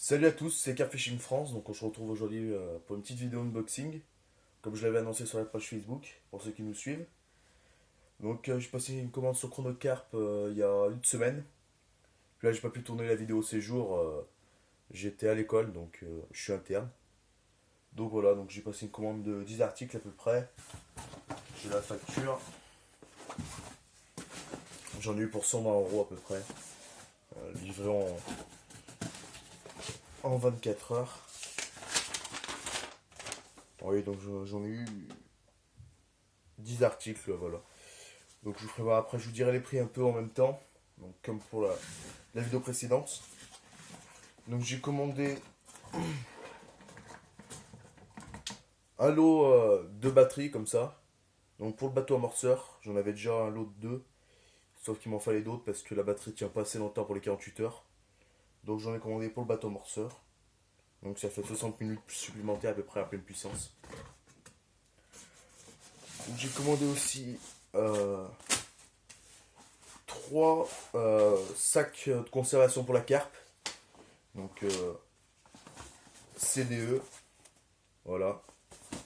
Salut à tous, c'est Car Fishing France, donc on se retrouve aujourd'hui pour une petite vidéo unboxing, comme je l'avais annoncé sur la page Facebook, pour ceux qui nous suivent. Donc j'ai passé une commande sur Chronocarp il y a une semaine, puis là j'ai pas pu tourner la vidéo ces jours, j'étais à l'école, donc je suis interne. Donc voilà, donc j'ai passé une commande de 10 articles à peu près, j'ai la facture, j'en ai eu pour 120 € à peu près, livré en 24 heures. Oui, donc j'en ai eu 10 articles, voilà. Donc je vous ferai voir après, je vous dirai les prix un peu en même temps. Donc comme pour la vidéo précédente. Donc j'ai commandé un lot de batteries comme ça. Donc pour le bateau amorceur, j'en avais déjà un lot de deux. Sauf qu'il m'en fallait d'autres parce que la batterie tient pas assez longtemps pour les 48 heures. Donc j'en ai commandé pour le bateau amorceur. Donc ça fait 60 minutes supplémentaires à peu près à pleine puissance. Donc j'ai commandé aussi 3 sacs de conservation pour la carpe. Donc CDE, voilà,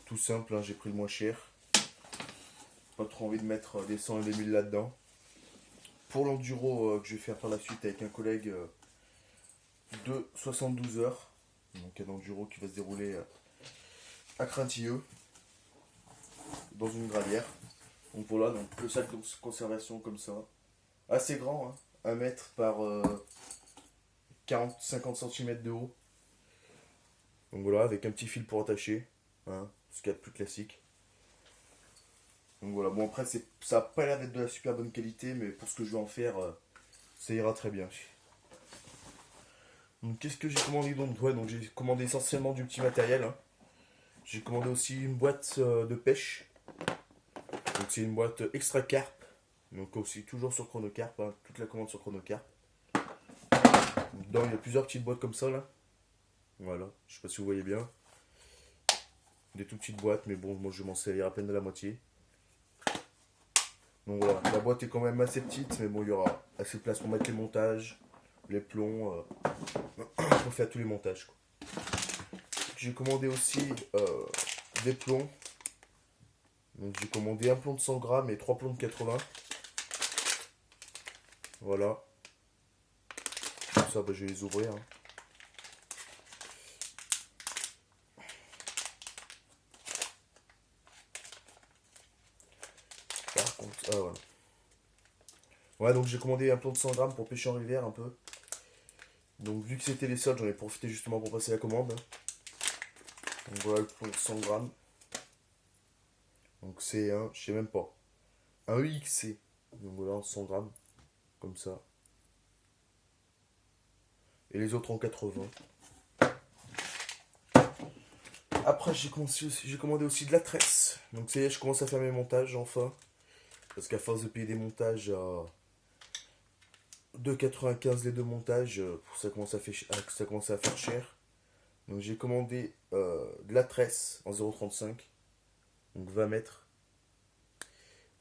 tout simple, hein, j'ai pris le moins cher. Pas trop envie de mettre des 100 et des 1000 là-dedans. Pour l'enduro que je vais faire par la suite avec un collègue de 72 heures. Donc un enduro qui va se dérouler à Craintilleux, dans une gravière. Donc voilà, donc le sac de conservation comme ça. Assez grand, hein, 1 mètre par 40-50 cm de haut. Donc voilà, avec un petit fil pour attacher, hein, ce qu'il y a de plus classique. Donc voilà, bon après ça n'a pas l'air d'être de la super bonne qualité, mais pour ce que je vais en faire, ça ira très bien. Donc qu'est-ce que j'ai commandé donc? Ouais, donc j'ai commandé essentiellement du petit matériel, hein. J'ai commandé aussi une boîte de pêche. Donc c'est une boîte extra carp. Donc aussi toujours sur Chronocarp, hein, toute la commande sur Chronocarp. Dedans il y a plusieurs petites boîtes comme ça là. Voilà, je sais pas si vous voyez bien. Des tout petites boîtes, mais bon, moi je vais m'en servir à peine de la moitié. Donc voilà, la boîte est quand même assez petite, mais bon, il y aura assez de place pour mettre les montages, les plombs, pour faire tous les montages, quoi. J'ai commandé aussi des plombs. Donc j'ai commandé un plomb de 100 grammes et 3 plombs de 80. Voilà. Comme ça, bah, je vais les ouvrir, hein. Par contre, ah voilà. Ouais, donc j'ai commandé un plomb de 100 grammes pour pêcher en rivière un peu. Donc vu que c'était les soldes, j'en ai profité justement pour passer la commande. Donc voilà le plomb de 100 grammes. Donc c'est un, je sais même pas, un EXC. Donc voilà, 100 grammes, comme ça. Et les autres en 80. Après, j'ai commandé aussi de la tresse. Donc ça y est, je commence à faire mes montages enfin. Parce qu'à force de payer des montages à 2,95 les deux montages, ça commence à faire cher. Donc j'ai commandé de la tresse en 0,35. Donc 20 mètres.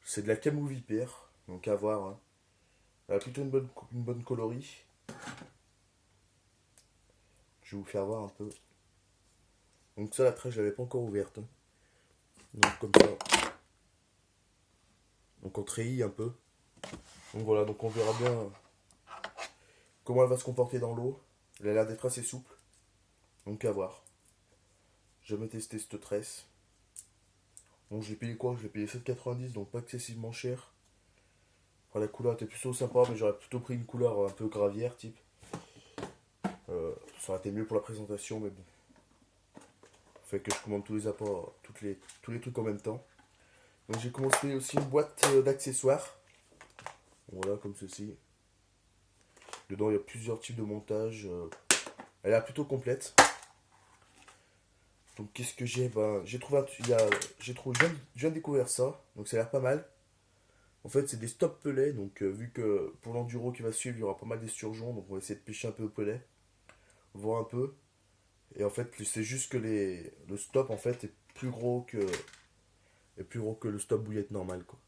C'est de la Camou Vipère. Donc à voir, hein. Elle a plutôt une bonne coloris. Je vais vous faire voir un peu. Donc ça, la tresse, je l'avais pas encore ouverte, hein. Donc comme ça. Donc on treillit un peu. Donc voilà, donc on verra bien comment elle va se comporter dans l'eau. Elle a l'air d'être assez souple. Donc à voir. J'ai jamais testé cette tresse. Donc j'ai payé quoi? J'ai payé 7,90, donc pas excessivement cher. Enfin, la couleur était plutôt sympa, mais j'aurais plutôt pris une couleur un peu gravière type. Ça aurait été mieux pour la présentation, mais bon. Fait que je commande tous les apports, tous les trucs en même temps. Donc j'ai commencé aussi une boîte d'accessoires. Voilà, comme ceci. Dedans, il y a plusieurs types de montage. Elle est plutôt complète. Donc qu'est-ce que j'ai? Ben, j'ai trouvé, je viens de découvrir ça. Donc ça a l'air pas mal. En fait, c'est des stop pelets. Donc vu que pour l'enduro qui va suivre, il y aura pas mal d'esturgeons. Donc on va essayer de pêcher un peu au pelet. Voir un peu. Et en fait, c'est juste que le stop en fait est plus gros que le stop bouillette normal, quoi.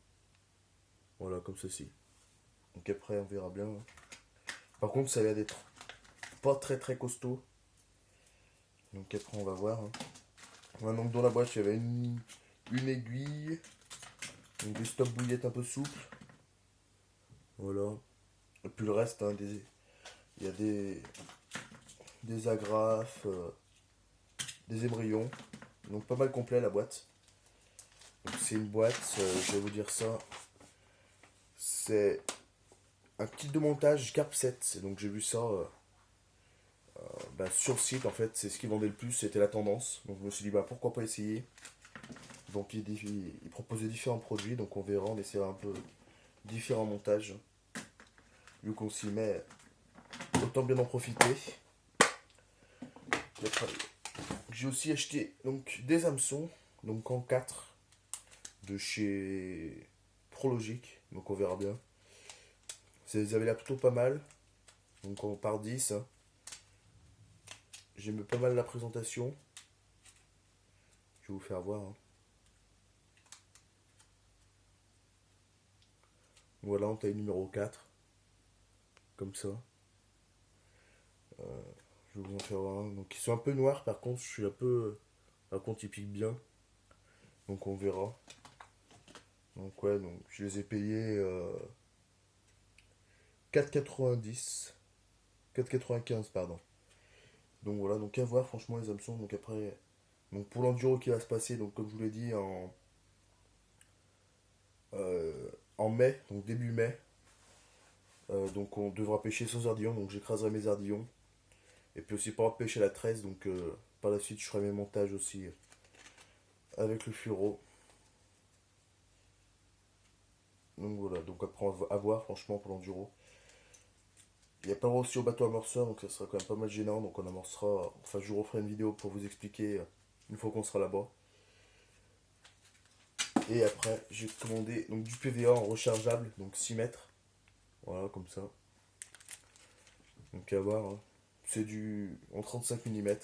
Voilà, comme ceci. Donc après, on verra bien. Par contre, ça a l'air d'être pas très très costaud. Donc après on va voir. Hein. Voilà, donc dans la boîte il y avait une aiguille, donc des stop bouillettes un peu souples. Voilà. Et puis le reste, hein, il y a des agrafes, des ébryons. Donc pas mal complet la boîte. Donc c'est une boîte, je vais vous dire ça. C'est un kit de montage Carp 7. Donc j'ai vu ça sur le site en fait, c'est ce qui vendait le plus, c'était la tendance. Donc je me suis dit bah pourquoi pas essayer. Donc il proposait différents produits, donc on verra, on essaiera un peu différents montages. Vu qu'on s'y met, autant bien en profiter. J'ai aussi acheté donc des hameçons, donc en 4 de chez Prologic, donc on verra bien. Ils avaient l'air plutôt pas mal, donc on part 10. Hein. J'aime pas mal la présentation. Je vais vous faire voir. Hein. Voilà, en taille numéro 4. Comme ça. Je vais vous en faire voir un. Donc ils sont un peu noirs par contre, je suis un peu. Par contre ils piquent bien. Donc on verra. Donc ouais, donc je les ai payés 4,90. 4,95 pardon. Donc voilà, donc à voir franchement les hameçons. Donc après. Donc pour l'enduro qui va se passer, donc comme je vous l'ai dit en mai, donc début mai. Donc on devra pêcher sans ardillon, donc j'écraserai mes ardillons. Et puis aussi pour pêcher la tresse, donc par la suite je ferai mes montages aussi avec le fluoro. Donc voilà, donc après à voir franchement pour l'enduro. Il n'y a pas aussi au bateau amorceur, donc ça sera quand même pas mal gênant, donc on amorcera, enfin je vous referai une vidéo pour vous expliquer une fois qu'on sera là-bas. Et après j'ai commandé donc du PVA en rechargeable, donc 6 mètres. Voilà comme ça. Donc à voir, hein. C'est du en 35 mm.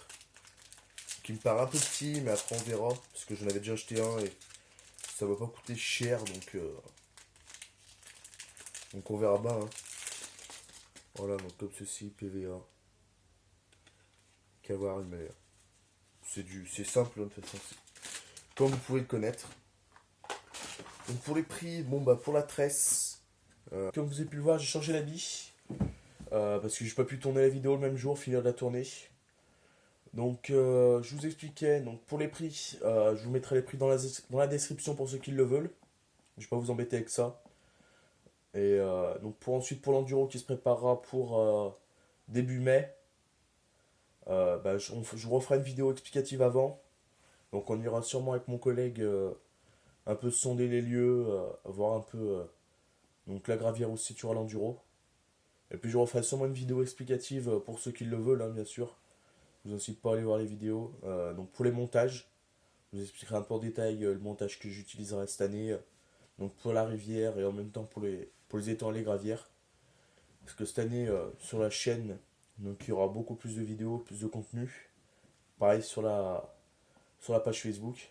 Qui me paraît un peu petit, mais après on verra. Parce que j'en avais déjà acheté un et ça va pas coûter cher. Donc on verra bien. Hein. Voilà, donc comme ceci, PVA. Qu'à voir, mais c'est simple hein, de toute façon. Comme vous pouvez le connaître. Donc pour les prix, bon bah pour la tresse. Comme vous avez pu le voir, j'ai changé l'habit. Parce que j'ai pas pu tourner la vidéo le même jour, finir de la tournée. Donc je vous expliquais, donc pour les prix, je vous mettrai les prix dans la description pour ceux qui le veulent. Je vais pas vous embêter avec ça. Et donc ensuite pour l'enduro qui se préparera pour début mai, je vous referai une vidéo explicative avant. Donc on ira sûrement avec mon collègue un peu sonder les lieux, voir un peu donc la gravière où se situera l'enduro. Et puis je referai sûrement une vidéo explicative pour ceux qui le veulent, hein, bien sûr. Je vous incite pas à aller voir les vidéos. Donc pour les montages, je vous expliquerai un peu en détail le montage que j'utiliserai cette année. Donc pour la rivière et en même temps pour les étangs et les gravières. Parce que cette année sur la chaîne, donc il y aura beaucoup plus de vidéos, plus de contenu. Pareil sur la page Facebook.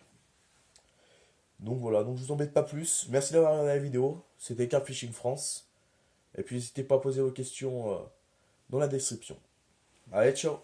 Donc voilà, donc je vous embête pas plus. Merci d'avoir regardé la vidéo. C'était Carp Fishing France. Et puis n'hésitez pas à poser vos questions dans la description. Allez, ciao!